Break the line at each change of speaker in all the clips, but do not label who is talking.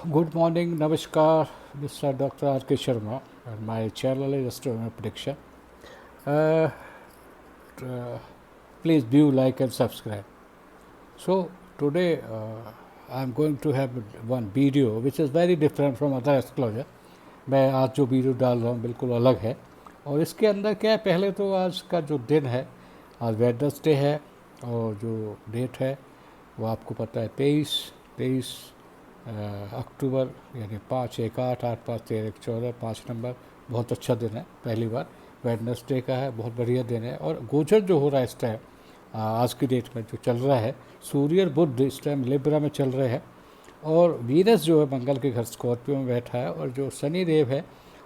Good morning, Namaskar. This is Dr. R.K. Sharma, and my channel is Astronomy Prediction. Uh, uh, Please view, like, and subscribe. So, today I'm going to have one video which is very different from other astrologer. मैं आज जो video डाल रहा हूँ बिल्कुल अलग है और इसके अंदर क्या है, पहले तो आज का जो दिन है, आज वेडनेसडे है और जो डेट है वो आपको पता है 23 अक्टूबर, यानी 5/1/8, 8/5/13/14, 5 नंबर बहुत अच्छा दिन है, पहली बार वेडनेसडे का है, बहुत बढ़िया दिन है। और गोचर जो हो रहा है इस टाइम आज की डेट में जो चल रहा है, सूर्य और बुध इस टाइम लिब्रा में चल रहे हैं और वीनस जो है मंगल के घर स्कॉर्पियो में बैठा है और जो शनि देव है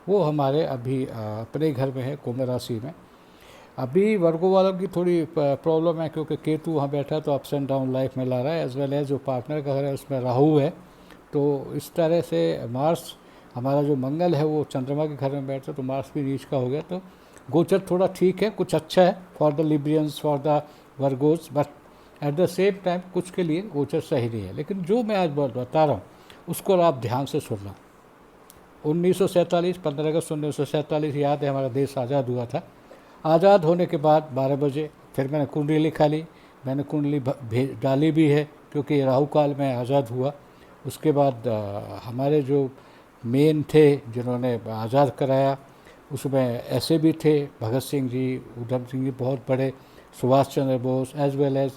वो हमारे अभी अपने घर में है, कुंभ राशि में। अभी वर्गो वालों की थोड़ी प्रॉब्लम है क्योंकि केतु वहाँ बैठा है तो अप्स एंड डाउन लाइफ में ला रहा है, एज वेल एज जो पार्टनर का घर है उसमें राहु है। तो इस तरह से मार्स, हमारा जो मंगल है वो चंद्रमा के घर में बैठा है तो मार्स भी नीच का हो गया। तो गोचर थोड़ा ठीक है, कुछ अच्छा है for the Librans, for the Virgos, but at the same time कुछ के लिए गोचर सही नहीं है। लेकिन जो मैं आज बता रहा हूँ उसको आप ध्यान से सुनना। 1947, 15 अगस्त 1947 याद है, हमारा देश आज़ाद हुआ था। आज़ाद होने के बाद 12 बजे फिर मैंने कुंडली लिखा ली, मैंने कुंडली डाली भी है क्योंकि राहु काल में आज़ाद हुआ। उसके बाद हमारे जो मेन थे जिन्होंने आज़ाद कराया उसमें ऐसे भी थे भगत सिंह जी, उधम सिंह जी बहुत बड़े, Subhash Chandra Bose, as well as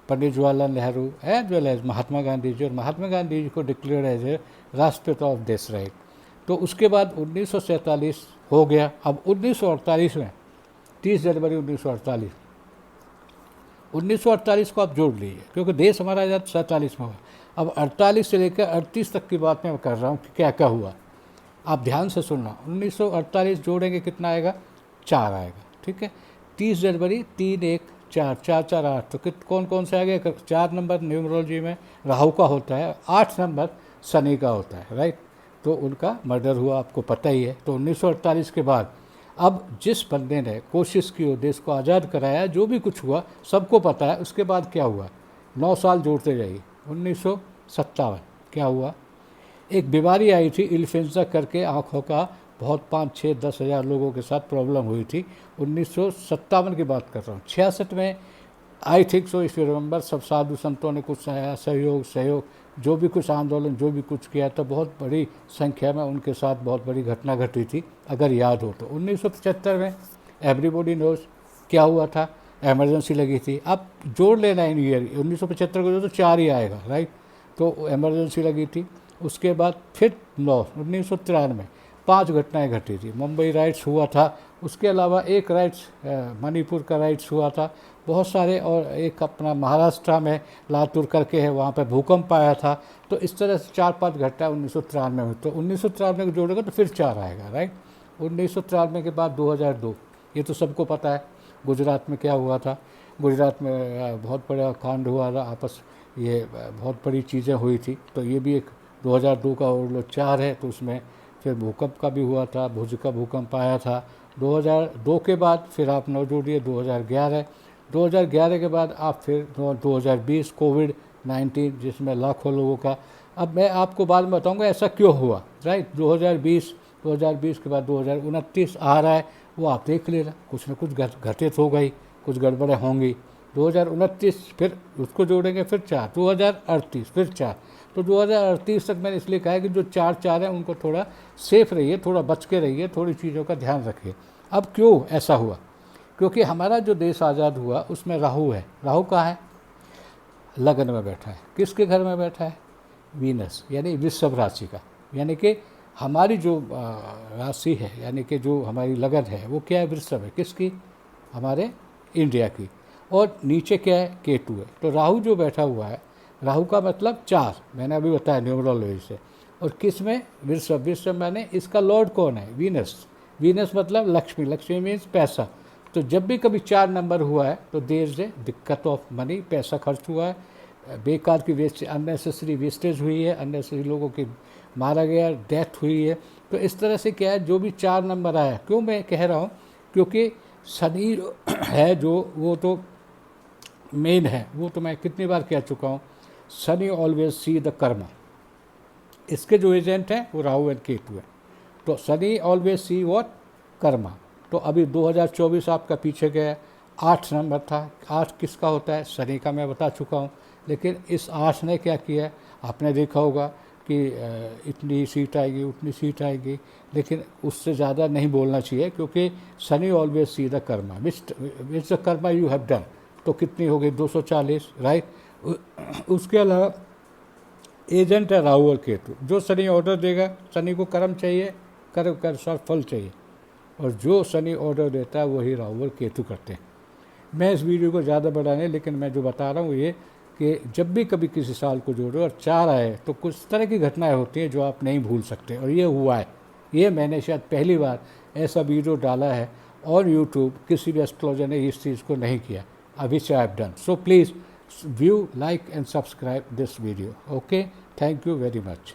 Pandit Jawaharlal Nehru, as well as Mahatma Gandhi ji. और महात्मा गांधी जी को डिक्लेयर एज ए राष्ट्रपिता ऑफ देश रहे। तो उसके बाद 1947 हो गया। अब 1948 में 30 जनवरी 1948, 1948 को आप जोड़ लीजिए क्योंकि देश हमारा आज़ाद 47 में हुआ। अब 48 से लेकर 38 तक की बात मैं कर रहा हूँ कि क्या क्या हुआ, आप ध्यान से सुनना। 1948 जोड़ेंगे कितना आएगा, 4 आएगा, ठीक है। 30 जनवरी 3 1 4 4 4 8, तो कौन कौन से आ गए, 4 नंबर न्यूमरोलॉजी में राहु का होता है, 8 नंबर शनि का होता है, राइट। तो उनका मर्डर हुआ, आपको पता ही है। तो 1948 के बाद अब जिस बंदे ने कोशिश की हो देश को आज़ाद कराया, जो भी कुछ हुआ सबको पता है। उसके बाद क्या हुआ, 9 साल जोड़ते जाइए। 1957 क्या हुआ, एक बीमारी आई थी इन्फ्लुएंजा करके, आँखों का बहुत 5 6 10 हज़ार लोगों के साथ प्रॉब्लम हुई थी। 1957 की बात कर रहा हूँ। 66 में I think so, if you remember, सब साधु संतों ने कुछ सहयोग जो भी कुछ आंदोलन जो भी कुछ किया था, बहुत बड़ी संख्या में उनके साथ बहुत बड़ी घटना घटी थी, अगर याद हो तो। 1975 में एवरीबॉडी नोज क्या हुआ था, एमरजेंसी लगी थी। अब जोड़ लेना इन ईयर, 1975 को जो तो 4 ही आएगा, राइट। तो एमरजेंसी लगी थी। उसके बाद फिर 1993 5 घटनाएं घटी थी। मुंबई राइट्स हुआ था, उसके अलावा एक राइट्स मणिपुर का राइट्स हुआ था, बहुत सारे, और एक अपना महाराष्ट्र में लातूर करके है, वहाँ पे भूकंप आया था। तो इस तरह से 4-5 घटना 1993 में। तो 1993 को जोड़ेगा तो फिर 4 आएगा, राइट। 1993 के बाद 2002, ये तो सबको पता है गुजरात में क्या हुआ था। गुजरात में बहुत बड़ा कांड हुआ था, आपस ये बहुत बड़ी चीज़ें हुई थी। तो ये भी एक 2002 का और 4 है। तो उसमें फिर भूकंप का भी हुआ था, भुज का भूकंप आया था 2002 के बाद। फिर आप नौ जोड़िए 2011, 2011 के बाद आप फिर 2020 कोविड-19, जिसमें लाखों लोगों का। अब मैं आपको बाद में बताऊंगा ऐसा क्यों हुआ, राइट। 2020 के बाद 2029 आ रहा है, वो आप देख लेना, कुछ न कुछ घटित हो गई, कुछ गड़बड़ें होंगी। 2029 फिर उसको जोड़ेंगे, फिर 4, 2038 फिर 4। तो 2038 तक मैंने इसलिए कहा है कि जो 4 हैं उनको थोड़ा सेफ रहिए, थोड़ा बच के रहिए, थोड़ी चीज़ों का ध्यान रखिए। अब क्यों ऐसा हुआ, क्योंकि हमारा जो देश आज़ाद हुआ उसमें राहु है। राहु कहाँ है, लगन में बैठा है। किसके घर में बैठा है, वीनस, यानी वृषभ राशि का। यानी कि हमारी जो राशि है, यानी कि जो हमारी लगन है वो क्या है, वृषभ है। किसकी, हमारे इंडिया की। और नीचे क्या है, केतु है। तो राहु जो बैठा हुआ है, राहु का मतलब 4, मैंने अभी बताया न्यूमरोलॉजी से। और किस में, वृषभ। वृषभ मैंने इसका लॉर्ड कौन है, वीनस। वीनस मतलब लक्ष्मी, लक्ष्मी मीन्स पैसा। तो जब भी कभी 4 नंबर हुआ है तो देर से दिक्कत ऑफ मनी, पैसा खर्च हुआ है, बेकार की वेस्ट, अननेसेसरी वेस्टेज हुई है, अननेसेसरी लोगों की मारा गया, डेथ हुई है। तो इस तरह से क्या है, जो भी 4 नंबर आया, क्यों मैं कह रहा हूँ, क्योंकि शनि है जो, वो तो मेन है। वो तो मैं कितनी बार कह चुका हूँ, Shani always see the Karma, इसके जो एजेंट हैं वो राहु एंड केतु है। तो Shani always see what, Karma. तो अभी 2024 आपका पीछे गया, 8 नंबर था। 8 किसका होता है? शनि का, मैं बता चुका हूँ। लेकिन इस 8 ने क्या किया है, आपने देखा होगा कि इतनी सीट आएगी, उतनी सीट आएगी, लेकिन उससे ज़्यादा नहीं बोलना चाहिए, क्योंकि Shani always see the Karma, which the Karma you have done. तो कितनी हो गई? 240, राइट। उसके अलावा एजेंट है राहु और केतु। जो शनि ऑर्डर देगा, शनि को कर्म चाहिए, कर्म कर फल चाहिए, और जो शनि ऑर्डर देता है वही राहु और केतु करते हैं। मैं इस वीडियो को ज़्यादा बढ़ाने, लेकिन मैं जो बता रहा हूँ ये कि जब भी कभी किसी साल को जोड़ो और 4 आए तो कुछ तरह की घटनाएं होती हैं जो आप नहीं भूल सकते, और ये हुआ है। ये मैंने शायद पहली बार ऐसा वीडियो डाला है और यूट्यूब, किसी भी एस्ट्रोलॉजर ने इस चीज़ को नहीं किया, which I have done. So please view, like and subscribe this video. Okay, thank you very much.